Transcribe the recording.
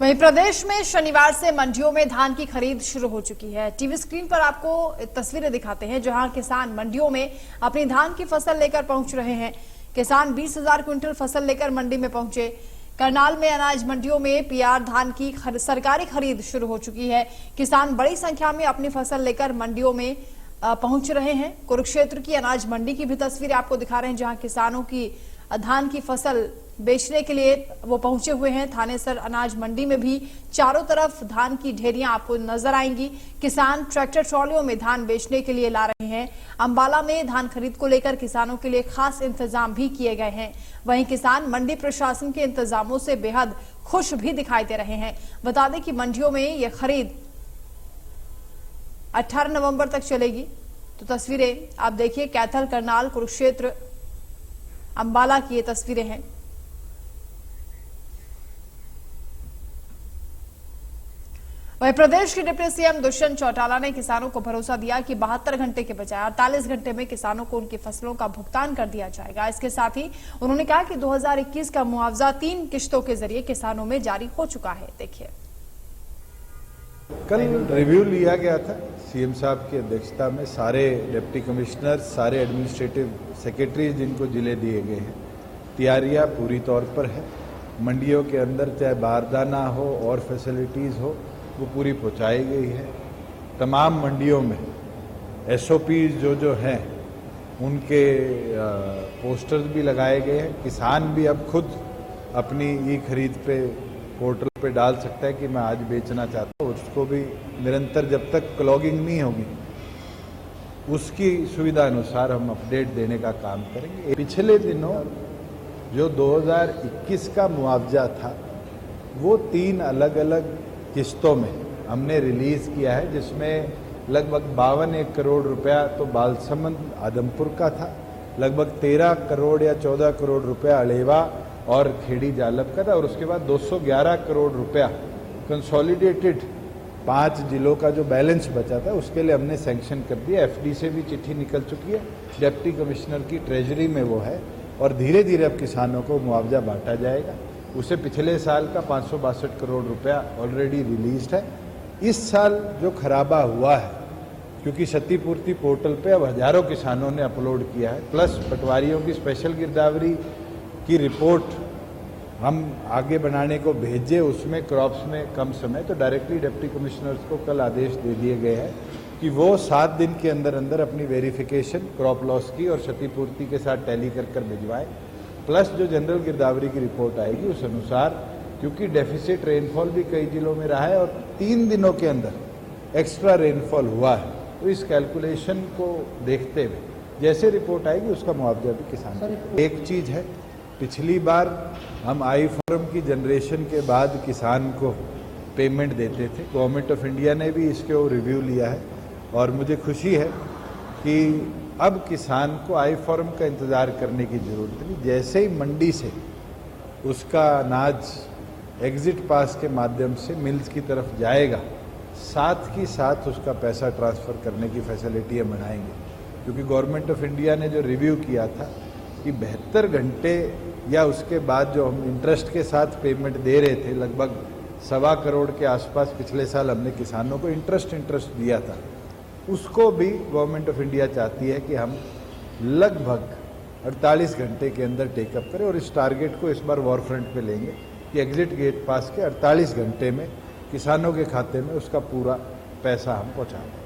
वहीं प्रदेश में शनिवार से मंडियों में धान की खरीद शुरू हो चुकी है। टीवी स्क्रीन पर आपको तस्वीरें दिखाते हैं जहां किसान मंडियों में अपनी धान की फसल लेकर पहुंच रहे हैं। किसान 20,000 क्विंटल फसल लेकर मंडी में पहुंचे। करनाल में अनाज मंडियों में पीआर धान की सरकारी खरीद शुरू हो चुकी है। किसान बड़ी संख्या में अपनी फसल लेकर मंडियों में पहुंच रहे हैं। कुरुक्षेत्र की अनाज मंडी की भी तस्वीरें आपको दिखा रहे हैं जहां किसानों की धान की फसल बेचने के लिए वो पहुंचे हुए हैं। थानेसर अनाज मंडी में भी चारों तरफ धान की ढेरियां आपको नजर आएंगी। किसान ट्रैक्टर ट्रॉलियों में धान बेचने के लिए ला रहे हैं। अंबाला में धान खरीद को लेकर किसानों के लिए खास इंतजाम भी किए गए हैं। वहीं किसान मंडी प्रशासन के इंतजामों से बेहद खुश भी दिखाई दे रहे हैं। बता दें कि मंडियों में यह खरीद 18 नवंबर तक चलेगी। तो तस्वीरें आप देखिए, कैथल, करनाल, कुरुक्षेत्र, अंबाला की ये तस्वीरें हैं। वहीं प्रदेश के डिप्टी सीएम दुष्यंत चौटाला ने किसानों को भरोसा दिया कि 72 घंटे के बजाय 48 घंटे में किसानों को उनकी फसलों का भुगतान कर दिया जाएगा। इसके साथ ही उन्होंने कहा कि 2021 का मुआवजा 3 किश्तों के जरिए किसानों में जारी हो चुका है। देखिए, कल रिव्यू लिया गया था सीएम साहब की अध्यक्षता में। सारे डिप्टी कमिश्नर, सारे एडमिनिस्ट्रेटिव सेक्रेटरी जिनको जिले दिए गए हैं, तैयारियां पूरी तौर पर है। मंडियों के अंदर चाहे बारदाना हो और फैसिलिटीज हो, वो पूरी पहुंचाई गई है। तमाम मंडियों में एसओपीज जो हैं उनके पोस्टर्स भी लगाए गए हैं। किसान भी अब खुद अपनी ई खरीद पे पोर्टल पे डाल सकता है कि मैं आज बेचना चाहता हूँ। उसको भी निरंतर जब तक क्लॉगिंग नहीं होगी उसकी सुविधा अनुसार हम अपडेट देने का काम करेंगे। पिछले दिनों जो 2021 का मुआवजा था वो 3 अलग अलग किस्तों में हमने रिलीज किया है, जिसमें लगभग 52 करोड़ रुपया तो बालसमंद आदमपुर का था, लगभग 13 करोड़ या 14 करोड़ रुपया अलेवा और खेड़ी जालब का था, और उसके बाद 211 करोड़ रुपया कंसोलिडेटेड 5 जिलों का जो बैलेंस बचा था उसके लिए हमने सैंक्शन कर दिया। एफडी से भी चिट्ठी निकल चुकी है, डिप्टी कमिश्नर की ट्रेजरी में वो है, और धीरे धीरे अब किसानों को मुआवजा बांटा जाएगा। उसे पिछले साल का 562 करोड़ रुपया ऑलरेडी रिलीज्ड है। इस साल जो खराबा हुआ है, क्योंकि क्षतिपूर्ति पोर्टल पे अब हजारों किसानों ने अपलोड किया है, प्लस पटवारियों की स्पेशल गिरदावरी की रिपोर्ट हम आगे बनाने को भेजे, उसमें क्रॉप्स में कम समय, तो डायरेक्टली डिप्टी कमिश्नर्स को कल आदेश दे दिए गए हैं कि वो 7 दिन के अंदर अंदर अपनी वेरिफिकेशन क्रॉप लॉस की और क्षतिपूर्ति के साथ टैली कर भिजवाएं। प्लस जो जनरल गिरदावरी की रिपोर्ट आएगी उस अनुसार, क्योंकि डेफिसिट रेनफॉल भी कई जिलों में रहा है और 3 दिनों के अंदर एक्स्ट्रा रेनफॉल हुआ है, तो इस कैलकुलेशन को देखते हुए जैसे रिपोर्ट आएगी उसका मुआवजा भी किसान। एक चीज है, पिछली बार हम आई फॉर्म की जनरेशन के बाद किसान को पेमेंट देते थे। गवर्नमेंट ऑफ इंडिया ने भी इसके वो रिव्यू लिया है और मुझे खुशी है कि अब किसान को आई फॉर्म का इंतजार करने की जरूरत नहीं। जैसे ही मंडी से उसका अनाज एग्जिट पास के माध्यम से मिल्स की तरफ जाएगा, साथ ही साथ उसका पैसा ट्रांसफर करने की फैसिलिटी हम बनाएंगे। क्योंकि गवर्नमेंट ऑफ इंडिया ने जो रिव्यू किया था कि 72 घंटे या उसके बाद जो हम इंटरेस्ट के साथ पेमेंट दे रहे थे, लगभग 1.25 करोड़ के आसपास पिछले साल हमने किसानों को इंटरेस्ट दिया था, उसको भी गवर्नमेंट ऑफ इंडिया चाहती है कि हम लगभग 48 घंटे के अंदर टेकअप करें, और इस टारगेट को इस बार वॉर फ्रंट पे लेंगे कि एग्जिट गेट पास के 48 घंटे में किसानों के खाते में उसका पूरा पैसा हम पहुंचाएं।